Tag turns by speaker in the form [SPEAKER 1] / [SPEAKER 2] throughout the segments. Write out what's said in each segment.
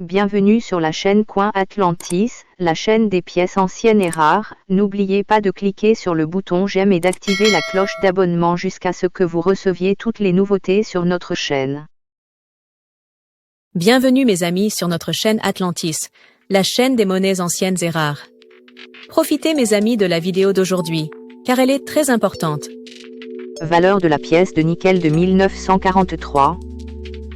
[SPEAKER 1] Bienvenue sur la chaîne Coin Atlantis, la chaîne des pièces anciennes et rares. N'oubliez pas de cliquer sur le bouton j'aime et d'activer la cloche d'abonnement jusqu'à ce que vous receviez toutes les nouveautés sur notre chaîne.
[SPEAKER 2] Bienvenue mes amis sur notre chaîne Atlantis, la chaîne des monnaies anciennes et rares. Profitez mes amis de la vidéo d'aujourd'hui, car elle est très importante.
[SPEAKER 1] Valeur de la pièce de nickel de 1943.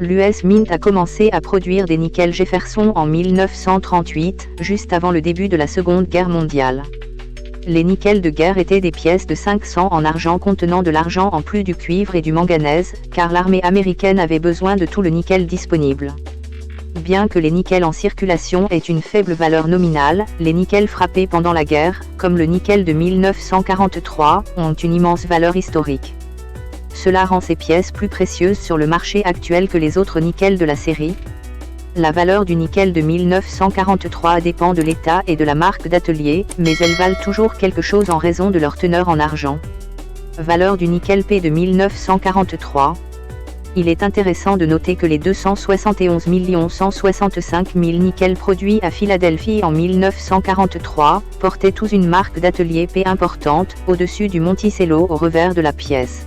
[SPEAKER 1] L'US Mint a commencé à produire des nickels Jefferson en 1938, juste avant le début de la Seconde Guerre mondiale. Les nickels de guerre étaient des pièces de 500 en argent contenant de l'argent en plus du cuivre et du manganèse, car l'armée américaine avait besoin de tout le nickel disponible. Bien que les nickels en circulation aient une faible valeur nominale, les nickels frappés pendant la guerre, comme le nickel de 1943, ont une immense valeur historique. Cela rend ces pièces plus précieuses sur le marché actuel que les autres nickels de la série. La valeur du nickel de 1943 dépend de l'état et de la marque d'atelier, mais elles valent toujours quelque chose en raison de leur teneur en argent. Valeur du nickel P de 1943. Il est intéressant de noter que les 271 165 000 nickels produits à Philadelphie en 1943 portaient tous une marque d'atelier P importante, au-dessus du Monticello au revers de la pièce.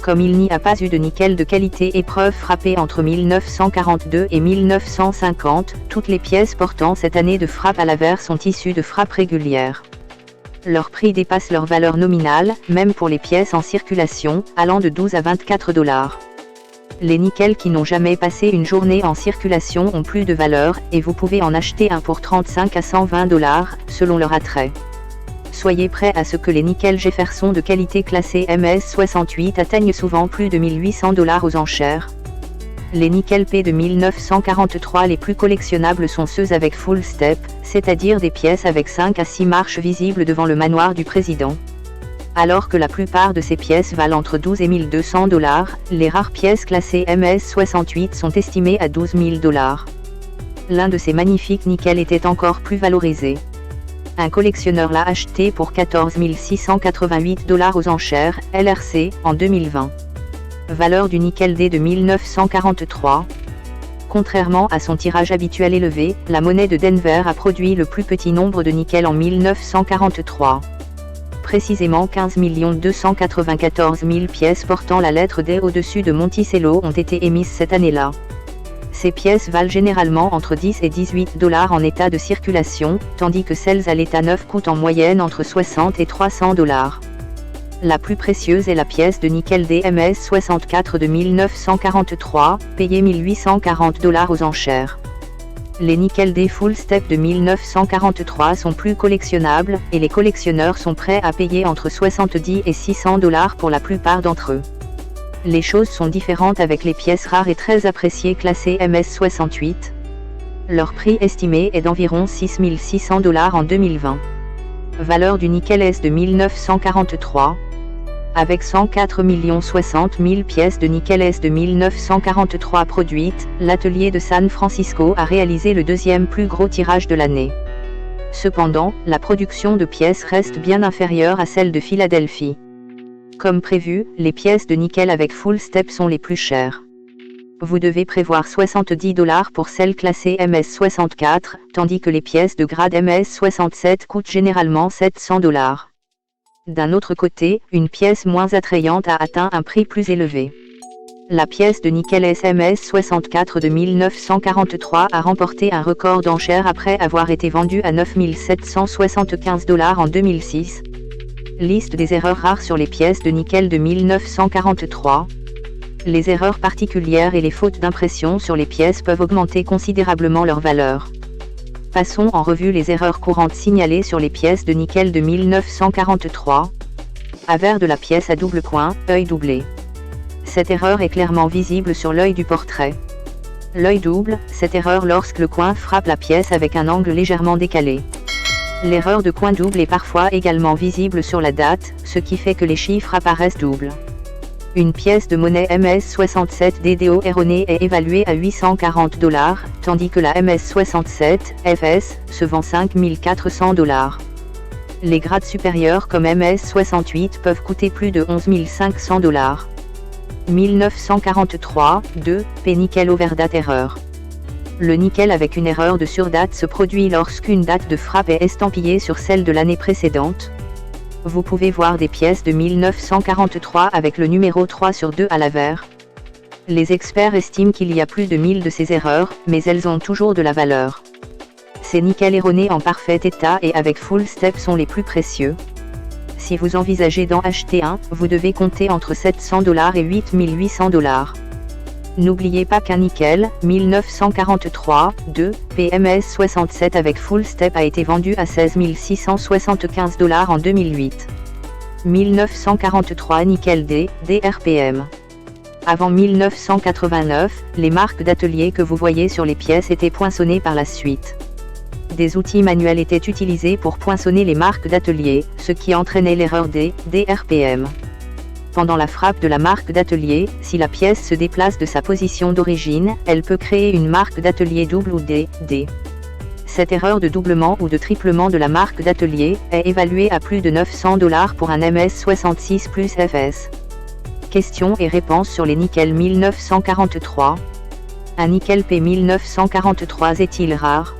[SPEAKER 1] Comme il n'y a pas eu de nickel de qualité épreuve frappé entre 1942 et 1950, toutes les pièces portant cette année de frappe à l'avers sont issues de frappes régulières. Leur prix dépasse leur valeur nominale, même pour les pièces en circulation, allant de 12 à 24 $. Les nickels qui n'ont jamais passé une journée en circulation ont plus de valeur, et vous pouvez en acheter un pour 35 à 120 $, selon leur attrait. Soyez prêts à ce que les nickels Jefferson de qualité classée MS68 atteignent souvent plus de 1800 $ aux enchères. Les nickels P de 1943 les plus collectionnables sont ceux avec full step, c'est-à-dire des pièces avec 5 à 6 marches visibles devant le manoir du président. Alors que la plupart de ces pièces valent entre 12 et 1200 $, les rares pièces classées MS68 sont estimées à 12 000 $. L'un de ces magnifiques nickels était encore plus valorisé. Un collectionneur l'a acheté pour 14 688 $ aux enchères, LRC, en 2020. Valeur du nickel D de 1943. Contrairement à son tirage habituel élevé, la monnaie de Denver a produit le plus petit nombre de nickels en 1943. Précisément 15 294 000 pièces portant la lettre D au-dessus de Monticello ont été émises cette année-là. Ces pièces valent généralement entre 10 et 18 $ en état de circulation, tandis que celles à l'état neuf coûtent en moyenne entre 60 et 300 $. La plus précieuse est la pièce de nickel DMS 64 de 1943, payée 1840 $ aux enchères. Les nickels D Full Step de 1943 sont plus collectionnables, et les collectionneurs sont prêts à payer entre 70 et 600 $ pour la plupart d'entre eux. Les choses sont différentes avec les pièces rares et très appréciées classées MS68. Leur prix estimé est d'environ 6 600 $ en 2020. Valeur du nickel S de 1943. Avec 104 060 000 pièces de nickel S de 1943 produites, l'atelier de San Francisco a réalisé le deuxième plus gros tirage de l'année. Cependant, la production de pièces reste bien inférieure à celle de Philadelphie. Comme prévu, les pièces de nickel avec full step sont les plus chères. Vous devez prévoir 70 $ pour celles classées MS64, tandis que les pièces de grade MS67 coûtent généralement 700 $. D'un autre côté, une pièce moins attrayante a atteint un prix plus élevé. La pièce de nickel SMS64 de 1943 a remporté un record d'enchères après avoir été vendue à 9 775 $ en 2006. Liste des erreurs rares sur les pièces de nickel de 1943. Les erreurs particulières et les fautes d'impression sur les pièces peuvent augmenter considérablement leur valeur. Passons en revue les erreurs courantes signalées sur les pièces de nickel de 1943. Avers de la pièce à double coin, œil doublé. Cette erreur est clairement visible sur l'œil du portrait. L'œil double, cette erreur lorsque le coin frappe la pièce avec un angle légèrement décalé. L'erreur de coin double est parfois également visible sur la date, ce qui fait que les chiffres apparaissent doubles. Une pièce de monnaie MS67 DDO erronée est évaluée à 840 $, tandis que la MS67 FS se vend 5 400 $. Les grades supérieurs comme MS68 peuvent coûter plus de 11 500 $. 1943, 2, P. Nickel Overdate Erreur. Le nickel avec une erreur de surdate se produit lorsqu'une date de frappe est estampillée sur celle de l'année précédente. Vous pouvez voir des pièces de 1943 avec le numéro 3/2 à l'avers. Les experts estiment qu'il y a plus de 1000 de ces erreurs, mais elles ont toujours de la valeur. Ces nickels erronés en parfait état et avec full step sont les plus précieux. Si vous envisagez d'en acheter un, vous devez compter entre $700 et $8800. N'oubliez pas qu'un nickel 1943 2 PMS 67 avec full step a été vendu à $16 675 en 2008. 1943 nickel D, DRPM. Avant 1989, les marques d'atelier que vous voyez sur les pièces étaient poinçonnées par la suite. Des outils manuels étaient utilisés pour poinçonner les marques d'atelier, ce qui entraînait l'erreur D, DRPM. Pendant la frappe de la marque d'atelier, si la pièce se déplace de sa position d'origine, elle peut créer une marque d'atelier double ou D. Cette erreur de doublement ou de triplement de la marque d'atelier est évaluée à plus de $900 pour un MS66 plus FS. Questions et réponses sur les nickels 1943. Un nickel P 1943 est-il rare?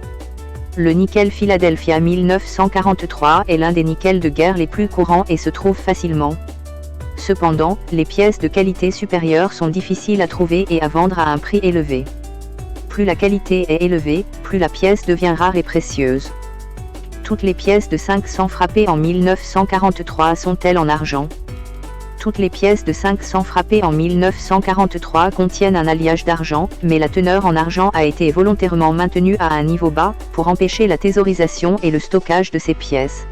[SPEAKER 1] Le nickel Philadelphia 1943 est l'un des nickels de guerre les plus courants et se trouve facilement. Cependant, les pièces de qualité supérieure sont difficiles à trouver et à vendre à un prix élevé. Plus la qualité est élevée, plus la pièce devient rare et précieuse. Toutes les pièces de 500 frappées en 1943 sont-elles en argent? Toutes les pièces de 500 frappées en 1943 contiennent un alliage d'argent, mais la teneur en argent a été volontairement maintenue à un niveau bas, pour empêcher la thésaurisation et le stockage de ces pièces.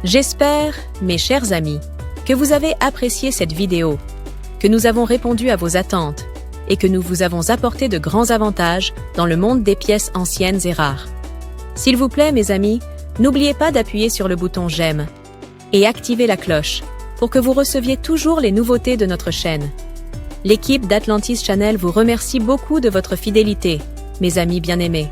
[SPEAKER 2] J'espère, mes chers amis, que vous avez apprécié cette vidéo, que nous avons répondu à vos attentes et que nous vous avons apporté de grands avantages dans le monde des pièces anciennes et rares. S'il vous plaît, mes amis, N'oubliez pas d'appuyer sur le bouton j'aime et activer la cloche pour que vous receviez toujours les nouveautés de notre chaîne. L'équipe d'Atlantis Channel vous remercie beaucoup de votre fidélité, mes amis bien-aimés.